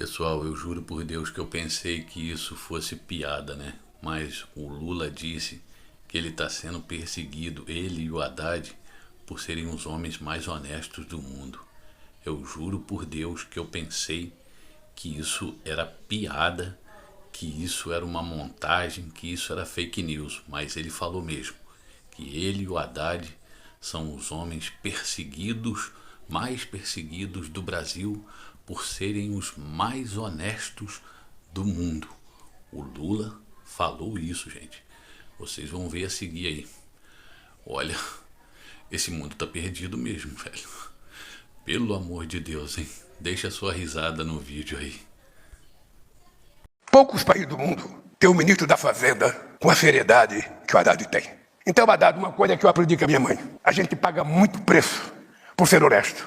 Pessoal, eu juro por Deus que eu pensei que isso fosse piada, né? Mas o Lula disse que ele está sendo perseguido, ele e o Haddad, por serem os homens mais honestos do mundo. Eu juro por Deus que eu pensei que isso era piada, que isso era uma montagem, que isso era fake news. Mas ele falou mesmo que ele e o Haddad são os homens perseguidos, mais perseguidos do Brasil, por serem os mais honestos do mundo. O Lula falou isso, gente. Vocês vão ver a seguir aí. Olha, esse mundo tá perdido mesmo, velho. Pelo amor de Deus, hein? Deixa a sua risada no vídeo aí. Poucos países do mundo têm o ministro da Fazenda com a seriedade que o Haddad tem. Então, Haddad, uma coisa que eu aprendi com a minha mãe: a gente paga muito preço por ser honesto.